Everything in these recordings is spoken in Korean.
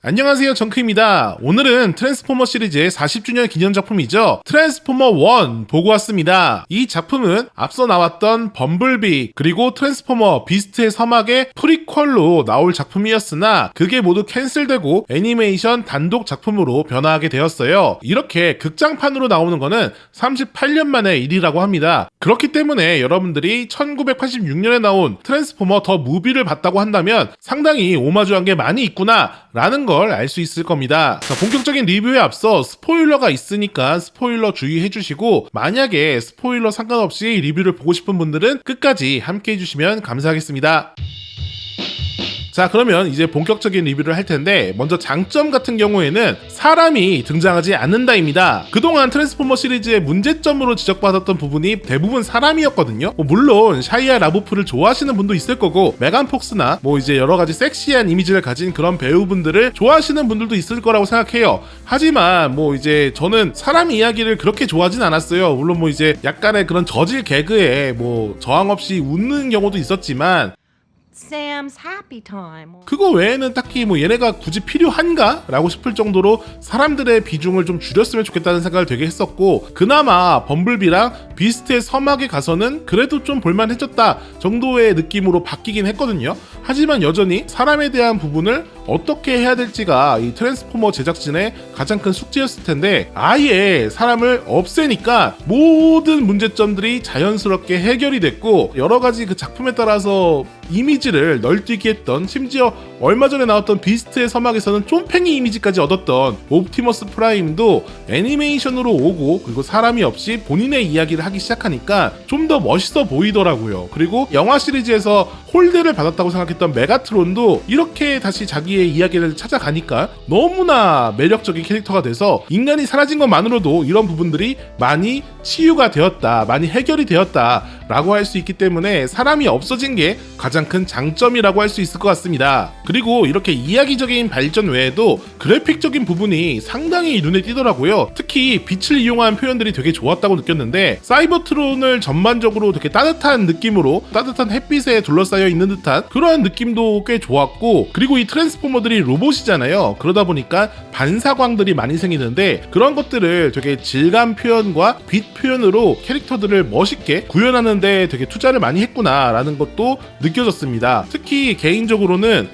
안녕하세요, 정크입니다. 오늘은 트랜스포머 시리즈의 40주년 기념작품이죠. 트랜스포머 1 보고 왔습니다. 이 작품은 앞서 나왔던 범블비 그리고 트랜스포머 비스트의 서막의 프리퀄로 나올 작품이었으나 그게 모두 캔슬되고 애니메이션 단독 작품으로 변화하게 되었어요. 이렇게 극장판으로 나오는 거는 38년 만의 일이라고 합니다. 그렇기 때문에 여러분들이 1986년에 나온 트랜스포머 더 무비를 봤다고 한다면 상당히 오마주한 게 많이 있구나 라는 걸 알 수 있을 겁니다. 자, 본격적인 리뷰에 앞서 스포일러가 있으니까 스포일러 주의해 주시고, 만약에 스포일러 상관없이 리뷰를 보고 싶은 분들은 끝까지 함께 해주시면 감사하겠습니다. 자, 그러면 이제 본격적인 리뷰를 할 텐데, 먼저 장점 같은 경우에는 사람이 등장하지 않는다입니다. 그동안 트랜스포머 시리즈의 문제점으로 지적받았던 부분이 대부분 사람이었거든요. 물론 샤이아 라보프를 좋아하시는 분도 있을 거고, 메간 폭스나 이제 여러가지 섹시한 이미지를 가진 그런 배우분들을 좋아하시는 분들도 있을 거라고 생각해요. 하지만 이제 저는 사람 이야기를 그렇게 좋아하진 않았어요. 물론 이제 약간의 그런 저질 개그에 저항 없이 웃는 경우도 있었지만, Sam's happy time. 그거 외에는 딱히 얘네가 굳이 필요한가? 라고 싶을 정도로 사람들의 비중을 좀 줄였으면 좋겠다는 생각을 되게 했었고, 그나마 범블비랑 비스트의 서막에 가서는 그래도 좀 볼만해졌다 정도의 느낌으로 바뀌긴 했거든요. 하지만 여전히 사람에 대한 부분을 어떻게 해야 될지가 이 트랜스포머 제작진의 가장 큰 숙제였을 텐데, 아예 사람을 없애니까 모든 문제점들이 자연스럽게 해결이 됐고, 여러가지 그 작품에 따라서 이미지를 널뛰게 했던, 심지어 얼마 전에 나왔던 비스트의 서막에서는 쫌팽이 이미지까지 얻었던 옵티머스 프라임도 애니메이션으로 오고, 그리고 사람이 없이 본인의 이야기를 하기 시작하니까 좀 더 멋있어 보이더라고요. 그리고 영화 시리즈에서 홀대를 받았다고 생각했던 메가트론도 이렇게 다시 자기의 이야기를 찾아가니까 너무나 매력적인 캐릭터가 돼서, 인간이 사라진 것만으로도 이런 부분들이 많이 치유가 되었다, 많이 해결이 되었다 라고 할 수 있기 때문에 사람이 없어진 게 가장 큰 장점이라고 할 수 있을 것 같습니다. 그리고 이렇게 이야기적인 발전 외에도 그래픽적인 부분이 상당히 눈에 띄더라고요. 특히 빛을 이용한 표현들이 되게 좋았다고 느꼈는데, 사이버트론을 전반적으로 되게 따뜻한 느낌으로, 따뜻한 햇빛에 둘러싸여 있는 듯한 그러한 느낌도 꽤 좋았고, 그리고 이 트랜스포머들이 로봇이잖아요. 그러다 보니까 반사광들이 많이 생기는데, 그런 것들을 되게 질감 표현과 빛 표현으로 캐릭터들을 멋있게 구현하는데 되게 투자를 많이 했구나 라는 것도 느껴졌습니다. 특히 개인적으로는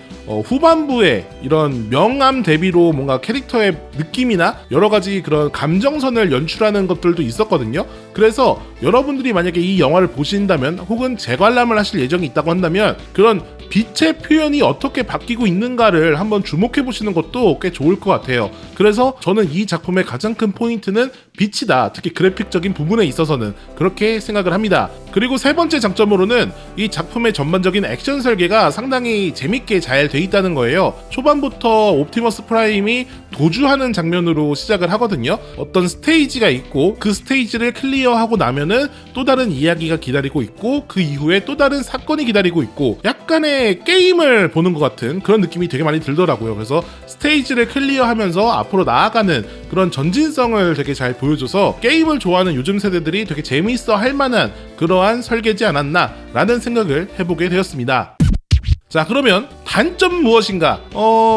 후반부에 이런 명암 대비로 뭔가 캐릭터의 느낌이나 여러가지 그런 감정선을 연출하는 것들도 있었거든요. 그래서 여러분들이 만약에 이 영화를 보신다면, 혹은 재관람을 하실 예정이 있다고 한다면, 그런 빛의 표현이 어떻게 바뀌고 있는가를 한번 주목해 보시는 것도 꽤 좋을 것 같아요. 그래서 저는 이 작품의 가장 큰 포인트는 빛이다, 특히 그래픽적인 부분에 있어서는 그렇게 생각을 합니다. 그리고 세 번째 장점으로는 이 작품의 전반적인 액션 설계가 상당히 재밌게 잘 돼 있다는 거예요. 초반부터 옵티머스 프라임이 도주하는 장면으로 시작을 하거든요. 어떤 스테이지가 있고, 그 스테이지를 클리어하고 나면은 또 다른 이야기가 기다리고 있고, 그 이후에 또 다른 사건이 기다리고 있고, 약간의 게임을 보는 것 같은 그런 느낌이 되게 많이 들더라고요. 그래서 스테이지를 클리어하면서 앞으로 나아가는 그런 전진성을 되게 잘 보여줘서 게임을 좋아하는 요즘 세대들이 되게 재미있어 할 만한 그러한 설계지 않았나 라는 생각을 해보게 되었습니다. 자, 그러면 단점 무엇인가?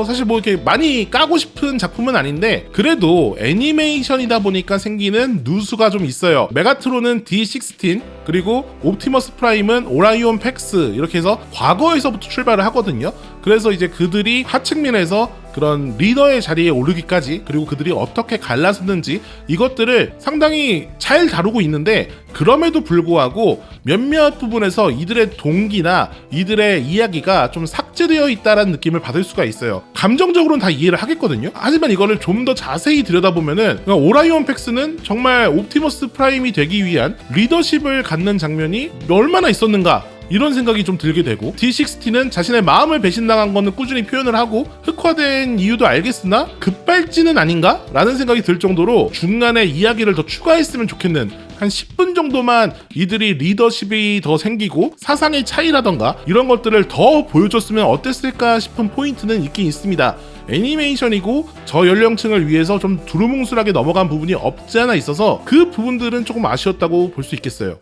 사실 이렇게 많이 까고 싶은 작품은 아닌데, 그래도 애니메이션이다 보니까 생기는 누수가 좀 있어요. 메가트론은 D16, 그리고 옵티머스 프라임은 오라이온 팩스, 이렇게 해서 과거에서부터 출발을 하거든요. 그래서 이제 그들이 하층민에서 그런 리더의 자리에 오르기까지, 그리고 그들이 어떻게 갈라섰는지, 이것들을 상당히 잘 다루고 있는데, 그럼에도 불구하고 몇몇 부분에서 이들의 동기나 이들의 이야기가 좀 삭제되어 있다라는 느낌을 받을 수가 있어요. 감정적으로는 다 이해를 하겠거든요. 하지만 이거를 좀 더 자세히 들여다보면은, 오라이온 팩스는 정말 옵티머스 프라임이 되기 위한 리더십을 갖는 장면이 얼마나 있었는가, 이런 생각이 좀 들게 되고, D16는 자신의 마음을 배신당한 거는 꾸준히 표현을 하고 흑화된 이유도 알겠으나 급발진은 아닌가? 라는 생각이 들 정도로 중간에 이야기를 더 추가했으면 좋겠는, 한 10분 정도만 이들이 리더십이 더 생기고 사상의 차이라던가 이런 것들을 더 보여줬으면 어땠을까 싶은 포인트는 있긴 있습니다. 애니메이션이고 저 연령층을 위해서 좀 두루뭉술하게 넘어간 부분이 없지 않아 있어서 그 부분들은 조금 아쉬웠다고 볼 수 있겠어요.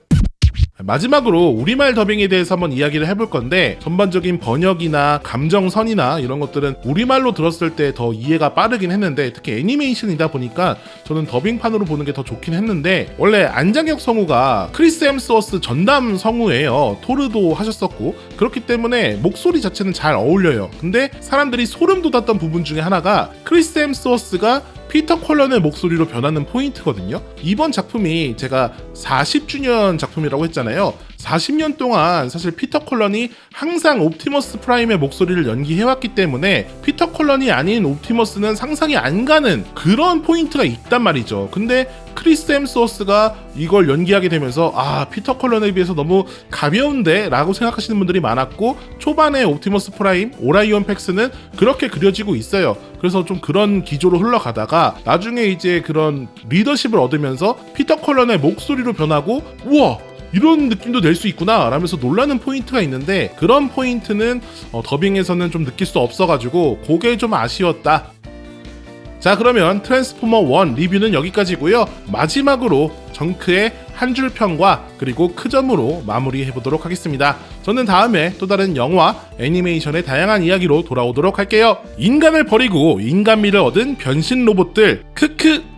마지막으로 우리말 더빙에 대해서 한번 이야기를 해볼 건데, 전반적인 번역이나 감정선이나 이런 것들은 우리말로 들었을 때 더 이해가 빠르긴 했는데, 특히 애니메이션이다 보니까 저는 더빙판으로 보는 게 더 좋긴 했는데, 원래 안장혁 성우가 크리스 햄스워스 전담 성우예요. 토르도 하셨었고, 그렇기 때문에 목소리 자체는 잘 어울려요. 근데 사람들이 소름 돋았던 부분 중에 하나가 크리스 햄스워스가 피터 콜런의 목소리로 변하는 포인트거든요. 이번 작품이 제가 40주년 작품이라고 했잖아요. 40년 동안 사실 피터 콜런이 항상 옵티머스 프라임의 목소리를 연기해왔기 때문에 피터 콜런이 아닌 옵티머스는 상상이 안 가는 그런 포인트가 있단 말이죠. 근데 크리스 햄스워스가 이걸 연기하게 되면서 피터 콜런에 비해서 너무 가벼운데? 라고 생각하시는 분들이 많았고, 초반에 옵티머스 프라임, 오라이온 팩스는 그렇게 그려지고 있어요. 그래서 좀 그런 기조로 흘러가다가 나중에 이제 그런 리더십을 얻으면서 피터 콜런의 목소리로 변하고, 우와! 이런 느낌도 낼 수 있구나 라면서 놀라는 포인트가 있는데, 그런 포인트는 더빙에서는 좀 느낄 수 없어가지고 그게 좀 아쉬웠다. 자, 그러면 트랜스포머 1 리뷰는 여기까지고요. 마지막으로 정크의 한 줄 평과 그리고 그 점으로 마무리해보도록 하겠습니다. 저는 다음에 또 다른 영화, 애니메이션의 다양한 이야기로 돌아오도록 할게요. 인간을 버리고 인간미를 얻은 변신 로봇들, 크크.